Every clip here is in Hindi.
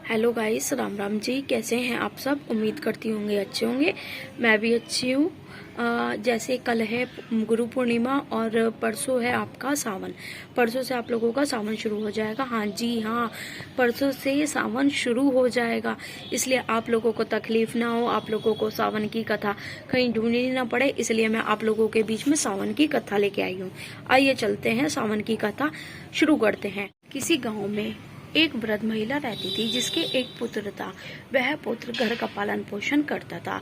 Hello guys, Ram Ram ji. कैसे हैं आप सब? उम्मीद करती होंगे अच्छे होंगे। मैं भी अच्छी हूँ। जैसे कल है गुरु पूर्णिमा और परसों है आपका सावन। परसों से आप लोगों का सावन शुरू हो जाएगा। हाँ जी हाँ, परसों से सावन शुरू हो जाएगा। इसलिए आप लोगों को तकलीफ ना हो, आप लोगों को सावन की कथा कहीं ढूंढनी ना पड़े, इसलिए मैं आप लोगों के बीच में सावन की कथा लेके आई हूँ। आइए चलते हैं, सावन की कथा शुरू करते हैं। किसी गाँव में एक वृद्ध महिला रहती थी जिसके एक पुत्र था। वह पुत्र घर का पालन पोषण करता था।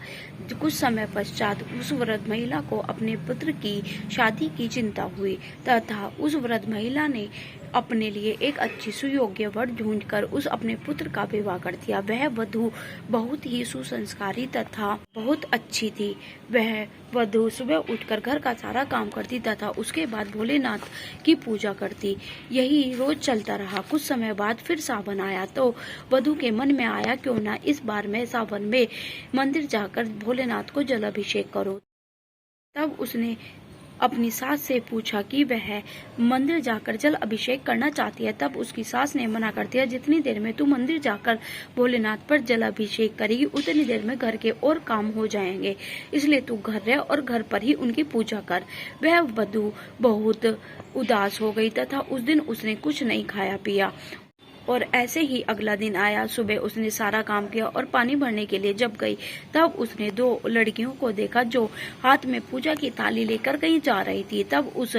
कुछ समय पश्चात उस वृद्ध महिला को अपने पुत्र की शादी की चिंता हुई तथा उस वृद्ध महिला ने अपने लिए एक अच्छी सुयोग्य वर ढूंढकर उस अपने पुत्र का विवाह कर दिया। वह वधू बहुत ही सुसंस्कारी तथा बहुत अच्छी थी। वह वधू सुबह उठकर घर का सारा काम करती तथा उसके बाद भोलेनाथ की पूजा करती। यही रोज चलता रहा। कुछ समय बाद फिर सावन आया तो वधू के मन में आया, क्यों ना इस बार मैं सावन में मंदिर जाकर भोलेनाथ को जलाभिषेक करूं। तब उसने अपनी सास से पूछा कि वह मंदिर जाकर जल अभिषेक करना चाहती है। तब उसकी सास ने मना कर दिया, जितनी देर में तू मंदिर जाकर भोलेनाथ पर जल अभिषेक करेगी उतनी देर में घर के और काम हो जाएंगे, इसलिए तू घर रह और घर पर ही उनकी पूजा कर। वह वधू बहुत उदास हो गई तथा उस दिन उसने कुछ नहीं खाया पिया। और ऐसे ही अगला दिन आया। सुबह उसने सारा काम किया और पानी भरने के लिए जब गई तब उसने दो लड़कियों को देखा जो हाथ में पूजा की थाली लेकर कहीं जा रही थी। तब उस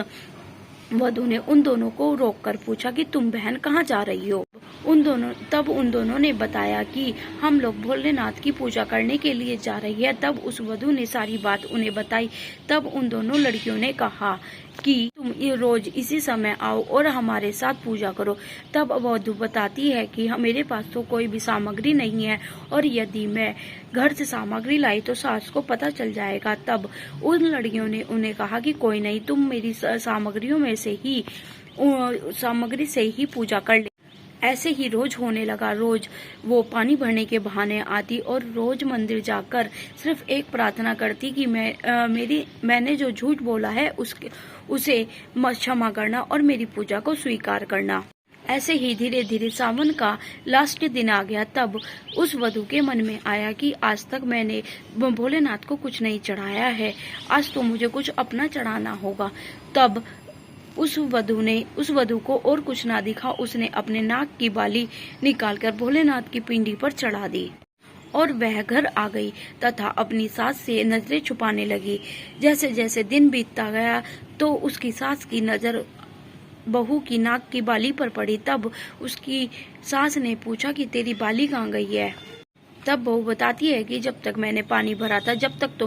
वधू ने उन दोनों को रोककर पूछा कि तुम बहन कहाँ जा रही हो? उन दोनों ने बताया कि हम लोग भोलेनाथ की पूजा करने के लिए जा रही है। तब उस वधू ने सारी बात उन्हें बताई। तब उन दोनों लड़कियों ने कहा कि तुम ये रोज इसी समय आओ और हमारे साथ पूजा करो। तब वधू बताती है कि मेरे पास तो कोई भी सामग्री नहीं है और यदि मैं घर से सामग्री लाई तो सास को पता चल जाएगा। तब उन लड़कियों ने उन्हें कहा कि कोई नहीं, तुम मेरी सामग्री से ही पूजा कर ले। ऐसे ही रोज होने लगा। रोज वो पानी भरने के बहाने आती और रोज मंदिर जाकर सिर्फ एक प्रार्थना करती कि मैंने जो झूठ बोला है उसे क्षमा करना और मेरी पूजा को स्वीकार करना। ऐसे ही धीरे धीरे सावन का लास्ट दिन आ गया। तब उस वधू के मन में आया कि आज तक मैंने भोलेनाथ को कुछ नहीं चढ़ाया है, आज तो मुझे कुछ अपना चढ़ाना होगा। तब उस वधू को और कुछ ना दिखा। उसने अपने नाक की बाली निकालकर भोलेनाथ की पिंडी पर चढ़ा दी और वह घर आ गई तथा अपनी सास से नजरें छुपाने लगी। जैसे जैसे दिन बीतता गया तो उसकी सास की नजर बहू की नाक की बाली पर पड़ी। तब उसकी सास ने पूछा कि तेरी बाली कहाँ गई है? तब बहू बताती है कि जब तक मैंने पानी भरा था जब तक तो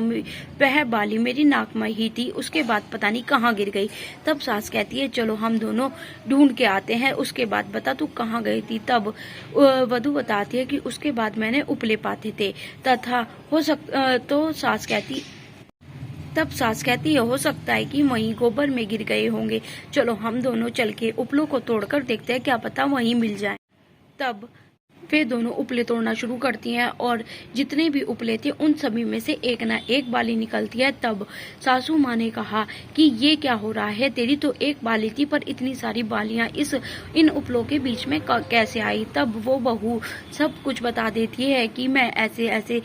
वह बाली मेरी नाक में ही थी, उसके बाद पता नहीं कहाँ गिर गई। तब सास कहती है चलो हम दोनों ढूंढ के आते हैं, उसके बाद बता तू कहाँ गई थी। तब वधू बताती है कि उसके बाद मैंने उपले पाते थे तथा तब सास कहती है हो सकता है कि वहीं गोबर में गिर गए होंगे, चलो हम दोनों चल के उपलों को तोड़कर देखते हैं, क्या पता वहीं मिल जाए। तब वे दोनों उपले तोड़ना शुरू करती हैं और जितने भी उपले थे उन सभी में से एक ना एक बाली निकलती है। तब सासू माँ ने कहा कि ये क्या हो रहा है, तेरी तो एक बाली थी पर इतनी सारी बालियां इन उपलों के बीच में कैसे आई? तब वो बहू सब कुछ बता देती है कि मैं ऐसे ऐसे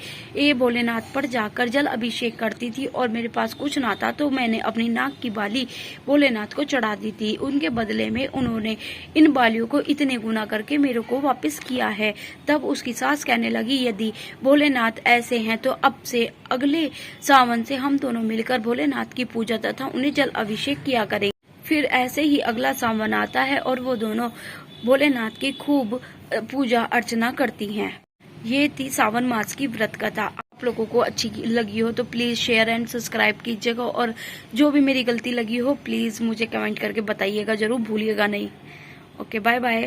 भोलेनाथ पर जाकर जल अभिषेक करती थी और मेरे पास कुछ ना था तो मैंने अपनी नाक की बाली भोलेनाथ को चढ़ा दी थी। उनके बदले में उन्होंने इन बालियों को इतने गुना करके मेरे को वापस किया है। तब उसकी सास कहने लगी यदि भोलेनाथ ऐसे हैं तो अब से अगले सावन से हम दोनों मिलकर भोलेनाथ की पूजा तथा उन्हें जल अभिषेक किया करेंगे। फिर ऐसे ही अगला सावन आता है और वो दोनों भोलेनाथ की खूब पूजा अर्चना करती हैं। ये थी सावन मास की व्रत कथा। आप लोगों को अच्छी लगी हो तो प्लीज शेयर एंड सब्सक्राइब कीजिएगा और जो भी मेरी गलती लगी हो प्लीज मुझे कमेंट करके बताइएगा, जरूर भूलिएगा नहीं। Okay, bye bye.